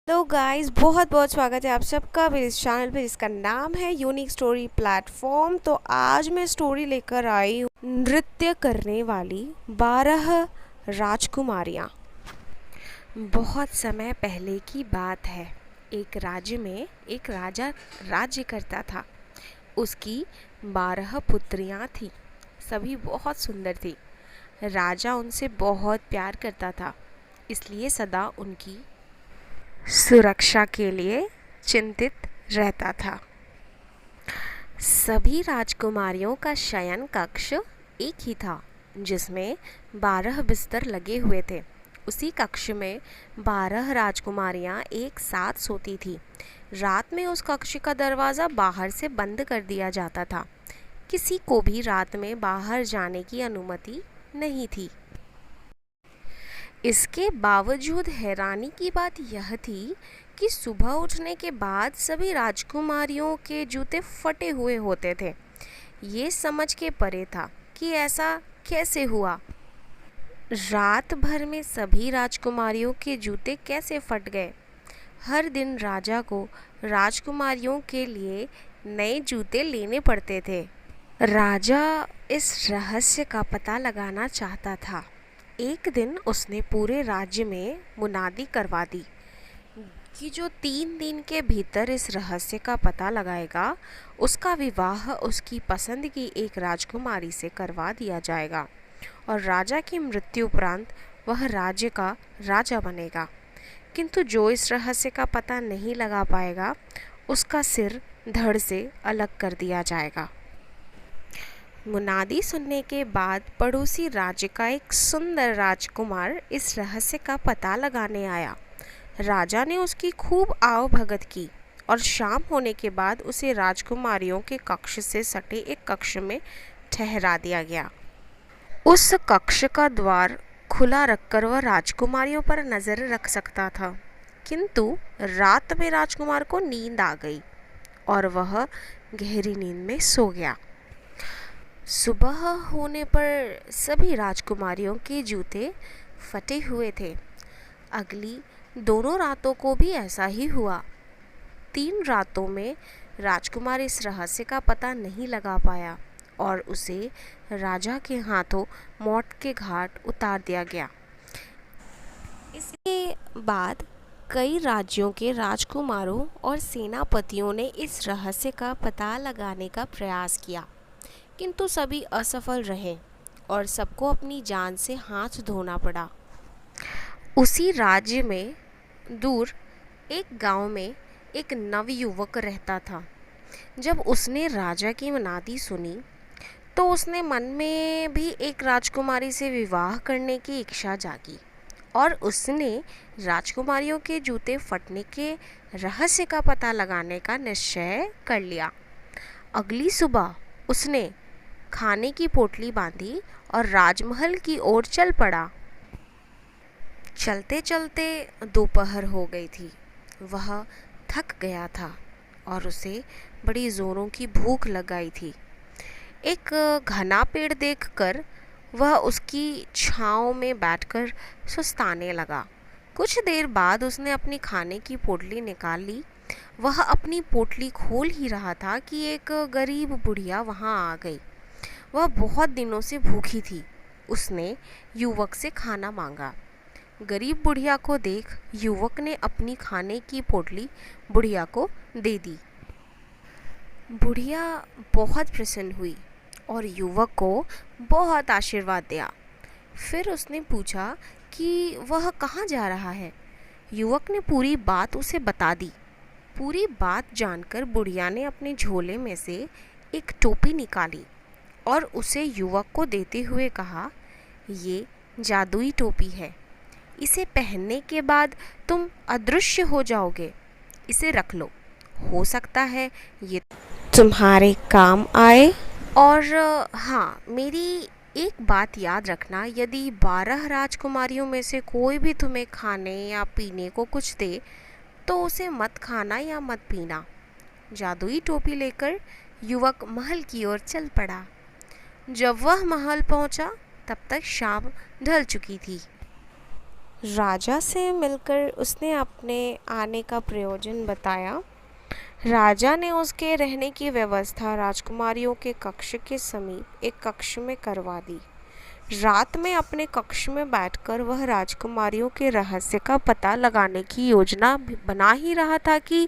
Hello guys, बहुत बहुत स्वागत है आप सबका मेरे इस चैनल पे जिसका नाम है यूनिक स्टोरी प्लेटफॉर्म। तो आज मैं स्टोरी लेकर आई हूँ नृत्य करने वाली 12 राजकुमारियाँ। बहुत समय पहले की बात है। एक राज्य में एक राजा राज्य करता था। उसकी 12 पुत्रियाँ थीं। सभी बहुत सुंदर थी। राजा उनसे बहुत प्यार करता था, इसलिए सदा उनकी सुरक्षा के लिए चिंतित रहता था। सभी राजकुमारियों का शयन कक्ष एक ही था, जिसमें 12 बिस्तर लगे हुए थे। उसी कक्ष में 12 राजकुमारियां एक साथ सोती थी। रात में उस कक्ष का दरवाज़ा बाहर से बंद कर दिया जाता था। किसी को भी रात में बाहर जाने की अनुमति नहीं थी। इसके बावजूद हैरानी की बात यह थी कि सुबह उठने के बाद सभी राजकुमारियों के जूते फटे हुए होते थे। ये समझ के परे था कि ऐसा कैसे हुआ। रात भर में सभी राजकुमारियों के जूते कैसे फट गए। हर दिन राजा को राजकुमारियों के लिए नए जूते लेने पड़ते थे। राजा इस रहस्य का पता लगाना चाहता था। एक दिन उसने पूरे राज्य में मुनादी करवा दी कि जो 3 दिन के भीतर इस रहस्य का पता लगाएगा, उसका विवाह उसकी पसंद की एक राजकुमारी से करवा दिया जाएगा और राजा की मृत्यु उपरांत वह राज्य का राजा बनेगा। किंतु जो इस रहस्य का पता नहीं लगा पाएगा, उसका सिर धड़ से अलग कर दिया जाएगा। मुनादी सुनने के बाद पड़ोसी राज्य का एक सुंदर राजकुमार इस रहस्य का पता लगाने आया। राजा ने उसकी खूब आवभगत की और शाम होने के बाद उसे राजकुमारियों के कक्ष से सटे एक कक्ष में ठहरा दिया गया। उस कक्ष का द्वार खुला रखकर वह राजकुमारियों पर नज़र रख सकता था। किंतु रात में राजकुमार को नींद आ गई और वह गहरी नींद में सो गया। सुबह होने पर सभी राजकुमारियों के जूते फटे हुए थे। अगली दोनों रातों को भी ऐसा ही हुआ। 3 रातों में राजकुमार इस रहस्य का पता नहीं लगा पाया और उसे राजा के हाथों मौत के घाट उतार दिया गया। इसके बाद कई राज्यों के राजकुमारों और सेनापतियों ने इस रहस्य का पता लगाने का प्रयास किया, किंतु सभी असफल रहे और सबको अपनी जान से हाथ धोना पड़ा। उसी राज्य में दूर एक गांव में एक नवयुवक रहता था। जब उसने राजा की मुनादी सुनी तो उसने मन में भी एक राजकुमारी से विवाह करने की इच्छा जागी और उसने राजकुमारियों के जूते फटने के रहस्य का पता लगाने का निश्चय कर लिया। अगली सुबह उसने खाने की पोटली बांधी और राजमहल की ओर चल पड़ा। चलते चलते दोपहर हो गई थी। वह थक गया था और उसे बड़ी जोरों की भूख लगाई थी। एक घना पेड़ देखकर वह उसकी छांव में बैठकर सुस्ताने लगा। कुछ देर बाद उसने अपनी खाने की पोटली निकाल ली। वह अपनी पोटली खोल ही रहा था कि एक गरीब बुढ़िया वहां आ गई। वह बहुत दिनों से भूखी थी। उसने युवक से खाना मांगा। गरीब बुढ़िया को देख युवक ने अपनी खाने की पोटली बुढ़िया को दे दी। बुढ़िया बहुत प्रसन्न हुई और युवक को बहुत आशीर्वाद दिया। फिर उसने पूछा कि वह कहाँ जा रहा है। युवक ने पूरी बात उसे बता दी। पूरी बात जानकर बुढ़िया ने अपने झोले में से एक टोपी निकाली और उसे युवक को देते हुए कहा, ये जादुई टोपी है। इसे पहनने के बाद तुम अदृश्य हो जाओगे। इसे रख लो, हो सकता है ये तुम्हारे काम आए। और हाँ, मेरी एक बात याद रखना, यदि 12 राजकुमारियों में से कोई भी तुम्हें खाने या पीने को कुछ दे तो उसे मत खाना या मत पीना। जादुई टोपी लेकर युवक महल की ओर चल पड़ा। जब वह महल पहुंचा तब तक शाम ढल चुकी थी। राजा से मिलकर उसने अपने आने का प्रयोजन बताया। राजा ने उसके रहने की व्यवस्था राजकुमारियों के कक्ष के समीप एक कक्ष में करवा दी। रात में अपने कक्ष में बैठकर वह राजकुमारियों के रहस्य का पता लगाने की योजना बना ही रहा था कि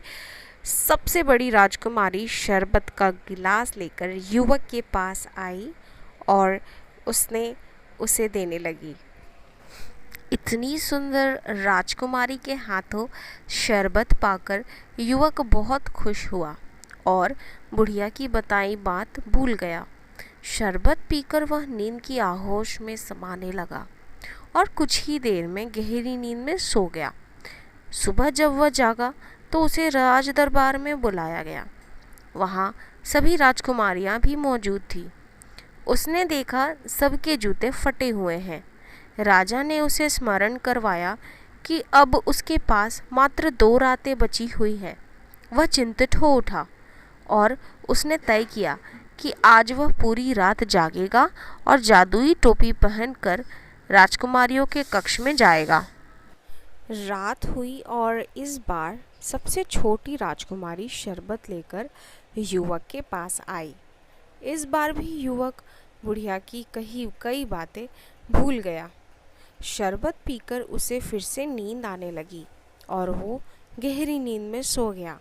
सबसे बड़ी राजकुमारी शरबत का गिलास लेकर युवक के पास आई और उसने उसे देने लगी। इतनी सुंदर राजकुमारी के हाथों शरबत पाकर युवक बहुत खुश हुआ और बुढ़िया की बताई बात भूल गया। शरबत पीकर वह नींद की आहोश में समाने लगा और कुछ ही देर में गहरी नींद में सो गया। सुबह जब वह जागा तो उसे राज दरबार में बुलाया गया। वहाँ सभी राजकुमारियाँ भी मौजूद थीं। उसने देखा सबके जूते फटे हुए हैं। राजा ने उसे स्मरण करवाया कि अब उसके पास मात्र 2 रातें बची हुई है। वह चिंतित हो उठा और उसने तय किया कि आज वह पूरी रात जागेगा और जादुई टोपी पहनकर राजकुमारियों के कक्ष में जाएगा। रात हुई और इस बार सबसे छोटी राजकुमारी शरबत लेकर युवक के पास आई। इस बार भी युवक बुढ़िया की कही कई बातें भूल गया। शरबत पीकर उसे फिर से नींद आने लगी और वो गहरी नींद में सो गया।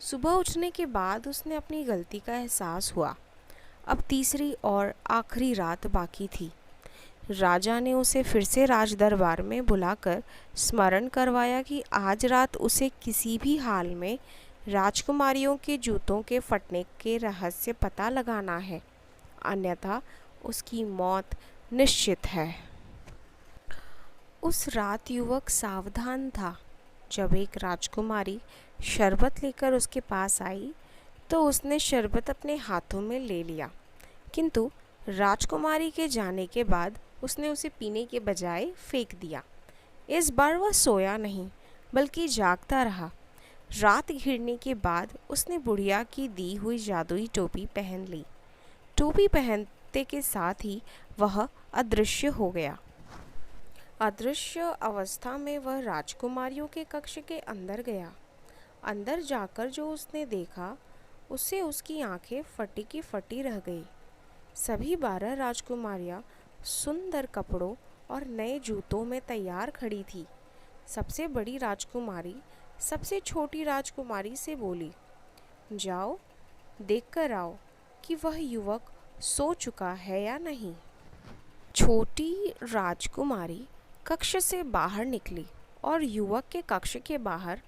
सुबह उठने के बाद उसने अपनी गलती का एहसास हुआ। अब तीसरी और आखिरी रात बाकी थी। राजा ने उसे फिर से राज दरबार में बुलाकर स्मरण करवाया कि आज रात उसे किसी भी हाल में राजकुमारियों के जूतों के फटने के रहस्य पता लगाना है, अन्यथा उसकी मौत निश्चित है। उस रात युवक सावधान था। जब एक राजकुमारी शरबत लेकर उसके पास आई तो उसने शरबत अपने हाथों में ले लिया, किंतु राजकुमारी के जाने के बाद उसने उसे पीने के बजाय फेंक दिया। इस बार वह सोया नहीं बल्कि जागता रहा। रात घिरने के बाद उसने बुढ़िया की दी हुई जादुई टोपी पहन ली। टोपी पहनते के साथ ही वह अदृश्य हो गया। अदृश्य अवस्था में वह राजकुमारियों के कक्ष के अंदर गया। अंदर जाकर जो उसने देखा उससे उसकी आंखें फटी की फटी रह गई। सभी 12 राजकुमारियां सुंदर कपड़ों और नए जूतों में तैयार खड़ी थी। सबसे बड़ी राजकुमारी सबसे छोटी राजकुमारी से बोली, जाओ देख कर आओ कि वह युवक सो चुका है या नहीं। छोटी राजकुमारी कक्ष से बाहर निकली और युवक के कक्ष के बाहर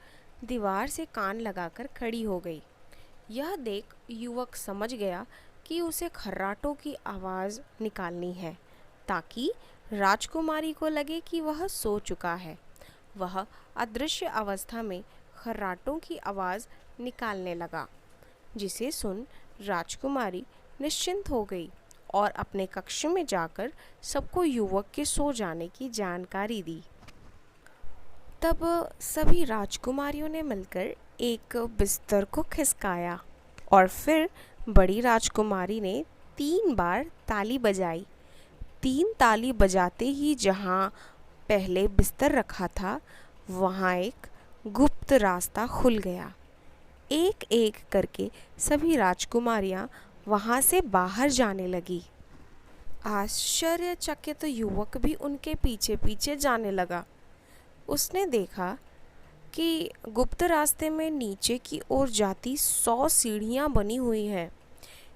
दीवार से कान लगाकर खड़ी हो गई। यह देख युवक समझ गया कि उसे खर्राटों की आवाज़ निकालनी है ताकि राजकुमारी को लगे कि वह सो चुका है। वह अदृश्य अवस्था में खर्राटों की आवाज़ निकालने लगा, जिसे सुन राजकुमारी निश्चिंत हो गई और अपने कक्ष में जाकर सबको युवक के सो जाने की जानकारी दी। तब सभी राजकुमारियों ने मिलकर एक बिस्तर को खिसकाया और फिर बड़ी राजकुमारी ने 3 बार ताली बजाई। 3 ताली बजाते ही जहाँ पहले बिस्तर रखा था वहाँ एक गुप्त रास्ता खुल गया। एक एक करके सभी राजकुमारियाँ वहाँ से बाहर जाने लगी। आश्चर्यचकित युवक भी उनके पीछे पीछे जाने लगा। उसने देखा कि गुप्त रास्ते में नीचे की ओर जाती 100 सीढ़ियाँ बनी हुई हैं।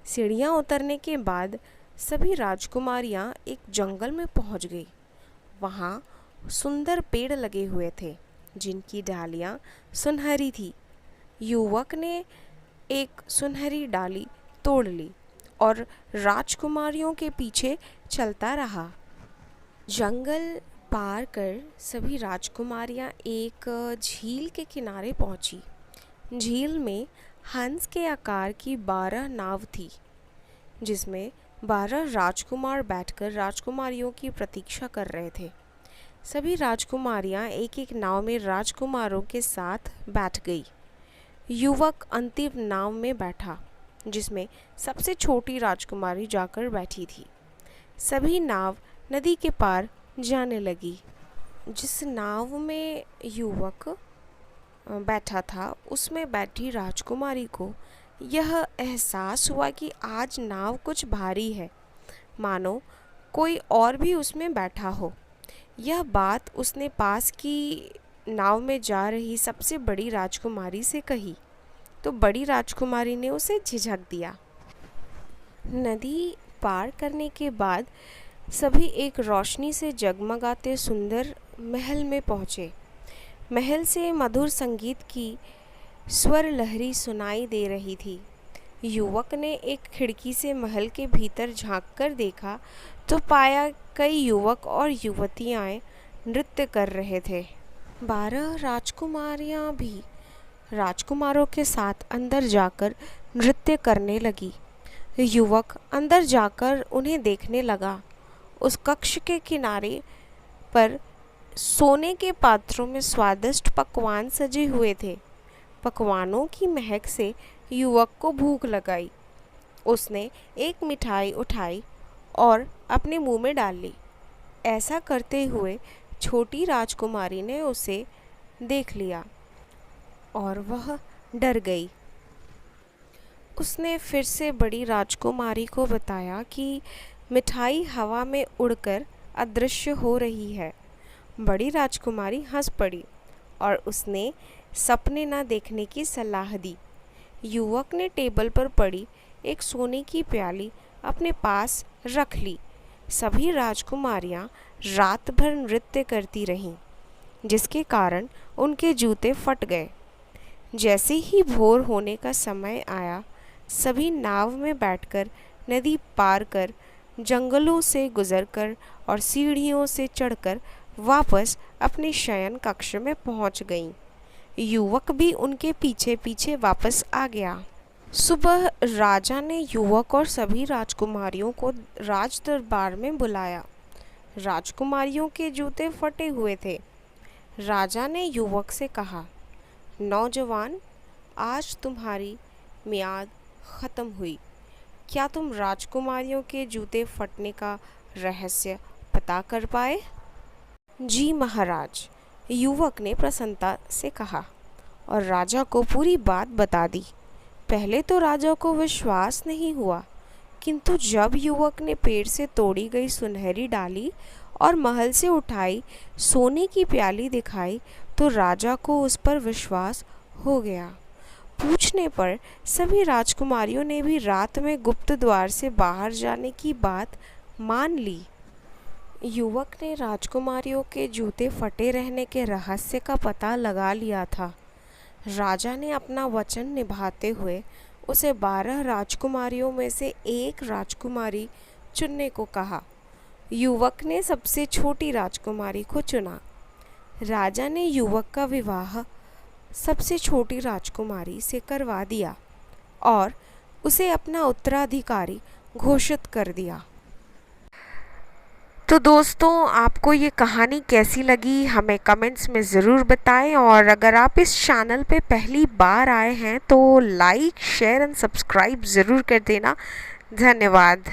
सीढ़ियाँ उतरने के बाद सभी राजकुमारियाँ एक जंगल में पहुँच गई। वहाँ सुंदर पेड़ लगे हुए थे जिनकी डालियाँ सुनहरी थी। युवक ने एक सुनहरी डाली तोड़ ली और राजकुमारियों के पीछे चलता रहा। जंगल पार कर सभी राजकुमारियां एक झील के किनारे पहुंची। झील में हंस के आकार की 12 नाव थी, जिसमें 12 राजकुमार बैठकर राजकुमारियों की प्रतीक्षा कर रहे थे। सभी राजकुमारियां एक एक नाव में राजकुमारों के साथ बैठ गई। युवक अंतिम नाव में बैठा, जिसमें सबसे छोटी राजकुमारी जाकर बैठी थी। सभी नाव नदी के पार जाने लगी। जिस नाव में युवक बैठा था उसमें बैठी राजकुमारी को यह एहसास हुआ कि आज नाव कुछ भारी है, मानो कोई और भी उसमें बैठा हो। यह बात उसने पास की नाव में जा रही सबसे बड़ी राजकुमारी से कही तो बड़ी राजकुमारी ने उसे झिझक दिया। नदी पार करने के बाद सभी एक रोशनी से जगमगाते सुंदर महल में पहुँचे। महल से मधुर संगीत की स्वर लहरी सुनाई दे रही थी। युवक ने एक खिड़की से महल के भीतर झांककर देखा तो पाया कई युवक और युवतियाँ नृत्य कर रहे थे। 12 राजकुमारियाँ भी राजकुमारों के साथ अंदर जाकर नृत्य करने लगी। युवक अंदर जाकर उन्हें देखने लगा। उस कक्ष के किनारे पर सोने के पात्रों में स्वादिष्ट पकवान सजे हुए थे। पकवानों की महक से युवक को भूख लगाई। उसने एक मिठाई उठाई और अपने मुंह में डाल ली। ऐसा करते हुए छोटी राजकुमारी ने उसे देख लिया और वह डर गई। उसने फिर से बड़ी राजकुमारी को बताया कि मिठाई हवा में उड़कर अदृश्य हो रही है। बड़ी राजकुमारी हंस पड़ी और उसने सपने न देखने की सलाह दी। युवक ने टेबल पर पड़ी एक सोने की प्याली अपने पास रख ली। सभी राजकुमारियां रात भर नृत्य करती रहीं, जिसके कारण उनके जूते फट गए। जैसे ही भोर होने का समय आया, सभी नाव में बैठकर नदी पार कर, जंगलों से गुजरकर और सीढ़ियों से चढ़कर वापस अपने शयन कक्ष में पहुंच गईं। युवक भी उनके पीछे पीछे वापस आ गया। सुबह राजा ने युवक और सभी राजकुमारियों को राज दरबार में बुलाया। राजकुमारियों के जूते फटे हुए थे। राजा ने युवक से कहा, नौजवान, आज तुम्हारी मियाद ख़त्म हुई। क्या तुम राजकुमारियों के जूते फटने का रहस्य पता कर पाए? जी महाराज, युवक ने प्रसन्नता से कहा और राजा को पूरी बात बता दी। पहले तो राजा को विश्वास नहीं हुआ, किंतु जब युवक ने पेड़ से तोड़ी गई सुनहरी डाली और महल से उठाई सोने की प्याली दिखाई तो राजा को उस पर विश्वास हो गया। पूछने पर सभी राजकुमारियों ने भी रात में गुप्त द्वार से बाहर जाने की बात मान ली। युवक ने राजकुमारियों के जूते फटे रहने के रहस्य का पता लगा लिया था। राजा ने अपना वचन निभाते हुए उसे 12 राजकुमारियों में से एक राजकुमारी चुनने को कहा। युवक ने सबसे छोटी राजकुमारी को चुना। राजा ने युवक का विवाह सबसे छोटी राजकुमारी से करवा दिया और उसे अपना उत्तराधिकारी घोषित कर दिया। तो दोस्तों, आपको ये कहानी कैसी लगी हमें कमेंट्स में ज़रूर बताएं और अगर आप इस चैनल पे पहली बार आए हैं तो लाइक, शेयर एंड सब्सक्राइब ज़रूर कर देना। धन्यवाद।